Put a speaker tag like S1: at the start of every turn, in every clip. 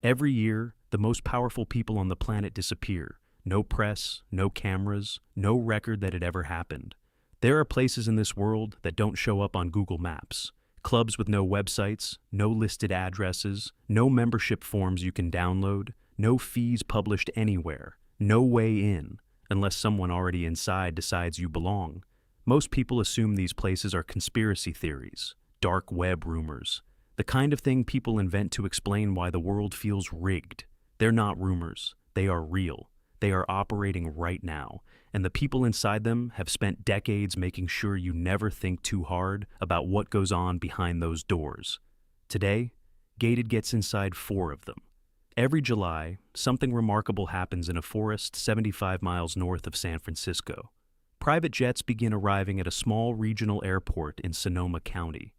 S1: Every year, the most powerful people on the planet disappear. No press, no cameras, no record that it ever happened. There are places in this world that don't show up on Google Maps. Clubs with no websites, no listed addresses, no membership forms you can download, no fees published anywhere, no way in, unless someone already inside decides you belong. Most people assume these places are conspiracy theories, dark web rumors, the kind of thing people invent to explain why the world feels rigged. They're not rumors, they are real. They are operating right now, and the people inside them have spent decades making sure you never think too hard about what goes on behind those doors. Today, Gated gets inside 4 of them. Every July, something remarkable happens in a forest 75 miles north of San Francisco. Private jets begin arriving at a small regional airport in Sonoma County.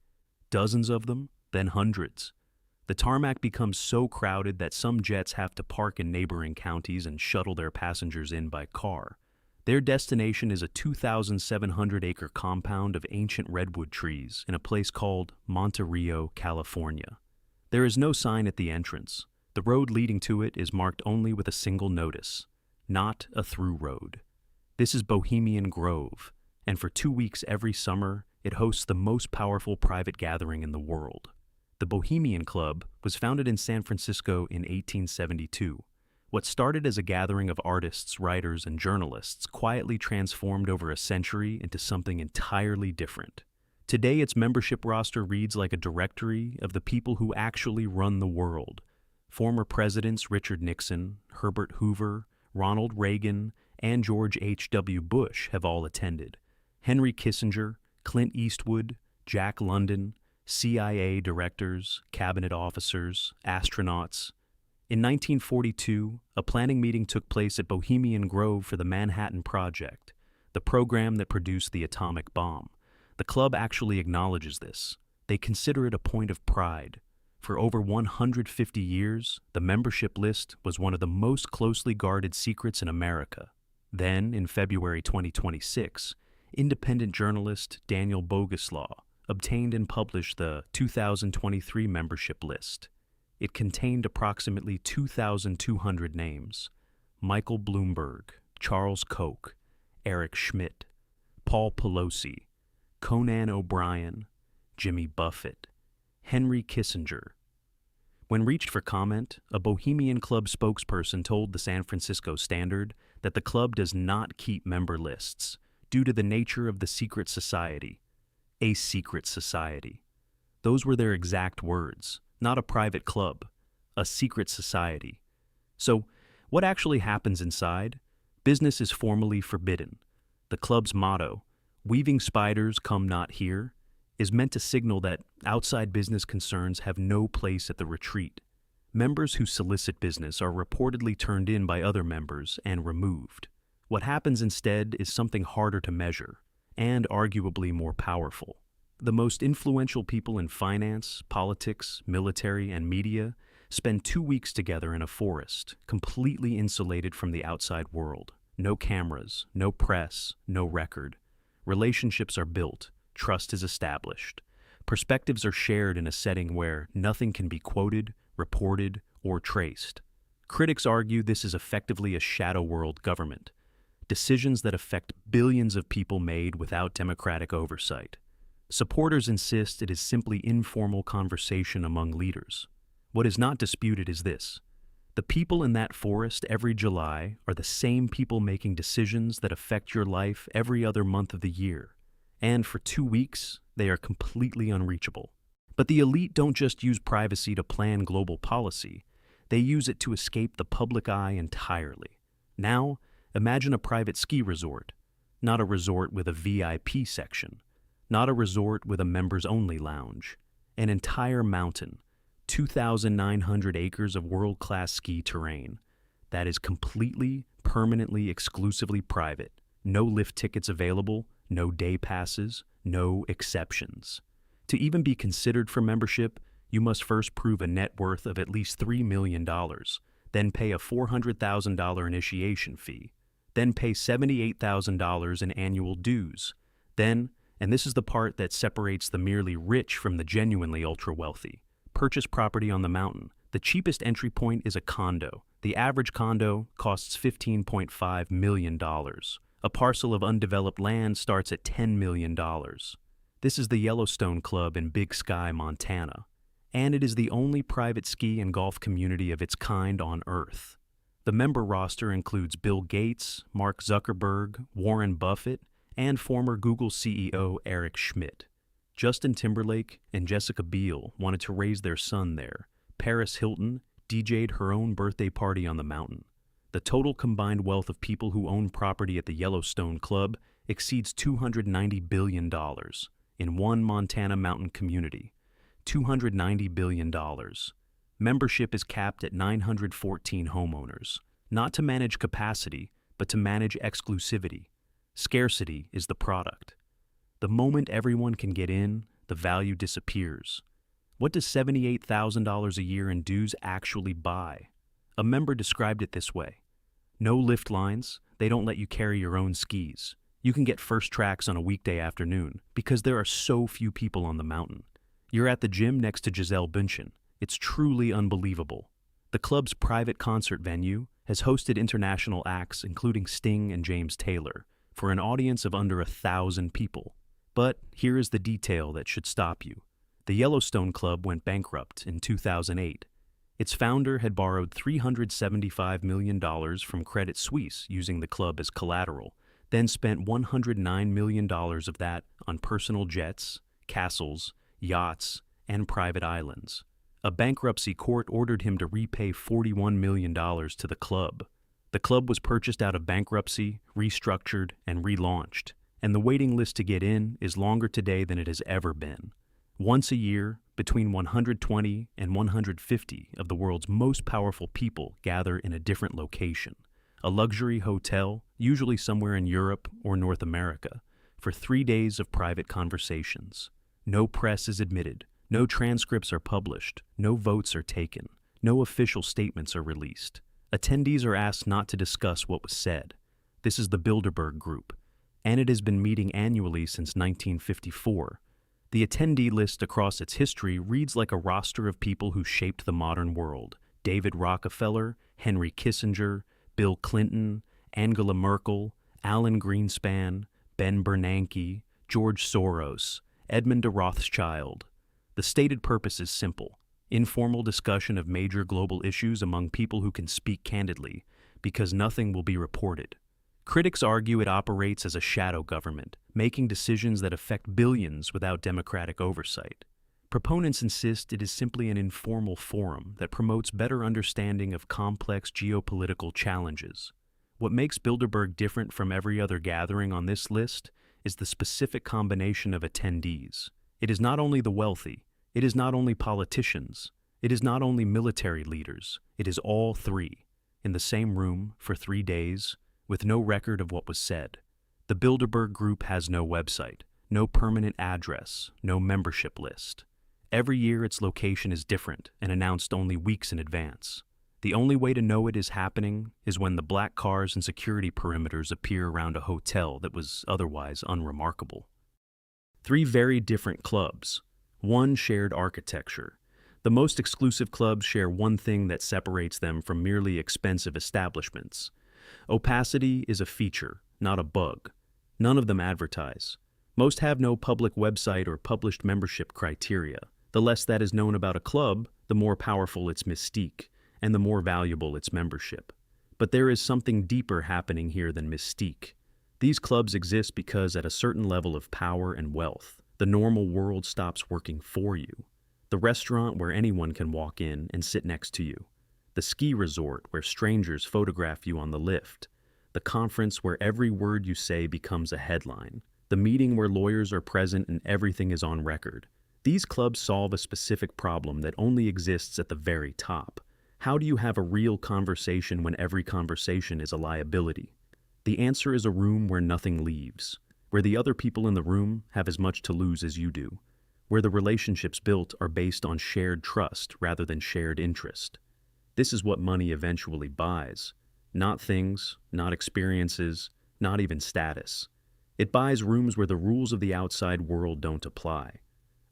S1: Dozens of them, then hundreds. The tarmac becomes so crowded that some jets have to park in neighboring counties and shuttle their passengers in by car. Their destination is a 2,700-acre compound of ancient redwood trees in a place called Monte Rio, California. There is no sign at the entrance. The road leading to it is marked only with a single notice: not a through road. This is Bohemian Grove, and for 2 weeks every summer, it hosts the most powerful private gathering in the world. The Bohemian Club was founded in San Francisco in 1872. What started as a gathering of artists, writers, and journalists quietly transformed over a century into something entirely different. Today, its membership roster reads like a directory of the people who actually run the world. Former presidents Richard Nixon, Herbert Hoover, Ronald Reagan, and George H.W. Bush have all attended. Henry Kissinger, Clint Eastwood, Jack London, CIA directors, cabinet officers, astronauts. In 1942, a planning meeting took place at Bohemian Grove for the Manhattan Project, the program that produced the atomic bomb. The club actually acknowledges this. They consider it a point of pride. For over 150 years, the membership list was one of the most closely guarded secrets in America. Then, in February 2026, independent journalist Daniel Boguslaw obtained and published the 2023 membership list. It contained approximately 2,200 names: Michael Bloomberg, Charles Koch, Eric Schmidt, Paul Pelosi, Conan O'Brien, Jimmy Buffett, Henry Kissinger. When reached for comment, a Bohemian Club spokesperson told the San Francisco Standard that the club does not keep member lists due to the nature of the secret society. A secret society. Those were their exact words. Not a private club, a secret society. So, what actually happens inside? Business is formally forbidden. The club's motto, "Weaving spiders come not here," is meant to signal that outside business concerns have no place at the retreat. Members who solicit business are reportedly turned in by other members and removed. What happens instead is something harder to measure, and arguably more powerful. The most influential people in finance, politics, military, and media spend 2 weeks together in a forest, completely insulated from the outside world. No cameras, no press, no record. Relationships are built, trust is established. Perspectives are shared in a setting where nothing can be quoted, reported, or traced. Critics argue this is effectively a shadow world government. Decisions that affect billions of people made without democratic oversight. Supporters insist it is simply informal conversation among leaders. What is not disputed is this: the people in that forest every July are the same people making decisions that affect your life every other month of the year. And for 2 weeks, they are completely unreachable. But the elite don't just use privacy to plan global policy. They use it to escape the public eye entirely. Now, imagine a private ski resort, not a resort with a VIP section, not a resort with a members-only lounge, an entire mountain, 2,900 acres of world-class ski terrain that is completely, permanently, exclusively private. No lift tickets available, no day passes, no exceptions. To even be considered for membership, you must first prove a net worth of at least $3 million, then pay a $400,000 initiation fee, then pay $78,000 in annual dues, then, and this is the part that separates the merely rich from the genuinely ultra-wealthy, purchase property on the mountain, The cheapest entry point is a condo. The average condo costs $15.5 million. A parcel of undeveloped land starts at $10 million. This is the Yellowstone Club in Big Sky, Montana, and it is the only private ski and golf community of its kind on Earth. The member roster includes Bill Gates, Mark Zuckerberg, Warren Buffett, and former Google CEO Eric Schmidt. Justin Timberlake and Jessica Biel wanted to raise their son there. Paris Hilton DJ'd her own birthday party on the mountain. The total combined wealth of people who own property at the Yellowstone Club exceeds $290 billion in one Montana mountain community. $290 billion. Membership is capped at 914 homeowners, not to manage capacity, but to manage exclusivity. Scarcity is the product. The moment everyone can get in, the value disappears. What does $78,000 a year in dues actually buy? A member described it this way. No lift lines, they don't let you carry your own skis. You can get first tracks on a weekday afternoon because there are so few people on the mountain. You're at the gym next to Gisele Bündchen. It's truly unbelievable. The club's private concert venue has hosted international acts including Sting and James Taylor for an audience of under 1,000 people. But here is the detail that should stop you. The Yellowstone Club went bankrupt in 2008. Its founder had borrowed $375 million from Credit Suisse using the club as collateral, then spent $109 million of that on personal jets, castles, yachts, and private islands. A bankruptcy court ordered him to repay $41 million to the club. The club was purchased out of bankruptcy, restructured, and relaunched, and the waiting list to get in is longer today than it has ever been. Once a year, between 120 and 150 of the world's most powerful people gather in a different location, a luxury hotel, usually somewhere in Europe or North America, for 3 days of private conversations. No press is admitted, no transcripts are published, no votes are taken, no official statements are released. Attendees are asked not to discuss what was said. This is the Bilderberg Group, and it has been meeting annually since 1954. The attendee list across its history reads like a roster of people who shaped the modern world. David Rockefeller, Henry Kissinger, Bill Clinton, Angela Merkel, Alan Greenspan, Ben Bernanke, George Soros, Edmund de Rothschild. The stated purpose is simple: informal discussion of major global issues among people who can speak candidly, because nothing will be reported. Critics argue it operates as a shadow government, making decisions that affect billions without democratic oversight. Proponents insist it is simply an informal forum that promotes better understanding of complex geopolitical challenges. What makes Bilderberg different from every other gathering on this list is the specific combination of attendees. It is not only the wealthy, it is not only politicians, it is not only military leaders, it is all three, in the same room for 3 days, with no record of what was said. The Bilderberg Group has no website, no permanent address, no membership list. Every year its location is different and announced only weeks in advance. The only way to know it is happening is when the black cars and security perimeters appear around a hotel that was otherwise unremarkable. 3 very different clubs, one shared architecture. The most exclusive clubs share one thing that separates them from merely expensive establishments. Opacity is a feature, not a bug. None of them advertise. Most have no public website or published membership criteria. The less that is known about a club, the more powerful its mystique, and the more valuable its membership. But there is something deeper happening here than mystique. These clubs exist because at a certain level of power and wealth, the normal world stops working for you. The restaurant where anyone can walk in and sit next to you. The ski resort where strangers photograph you on the lift. The conference where every word you say becomes a headline. The meeting where lawyers are present and everything is on record. These clubs solve a specific problem that only exists at the very top. How do you have a real conversation when every conversation is a liability? The answer is a room where nothing leaves, where the other people in the room have as much to lose as you do, where the relationships built are based on shared trust rather than shared interest. This is what money eventually buys. Not things, not experiences, not even status. It buys rooms where the rules of the outside world don't apply.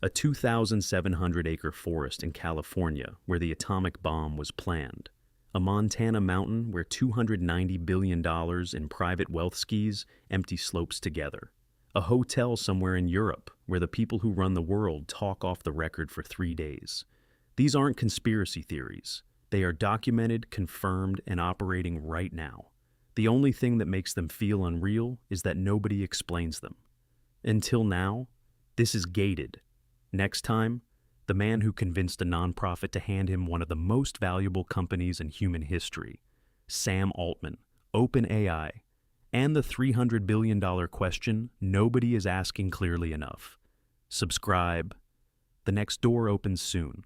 S1: A 2,700-acre forest in California where the atomic bomb was planned. A Montana mountain where $290 billion in private wealth skis empty slopes together. A hotel somewhere in Europe where the people who run the world talk off the record for 3 days. These aren't conspiracy theories. They are documented, confirmed, and operating right now. The only thing that makes them feel unreal is that nobody explains them. Until now, this is gated. Next time, the man who convinced a nonprofit to hand him one of the most valuable companies in human history, Sam Altman, OpenAI, and the $300 billion question nobody is asking clearly enough. Subscribe. The next door opens soon.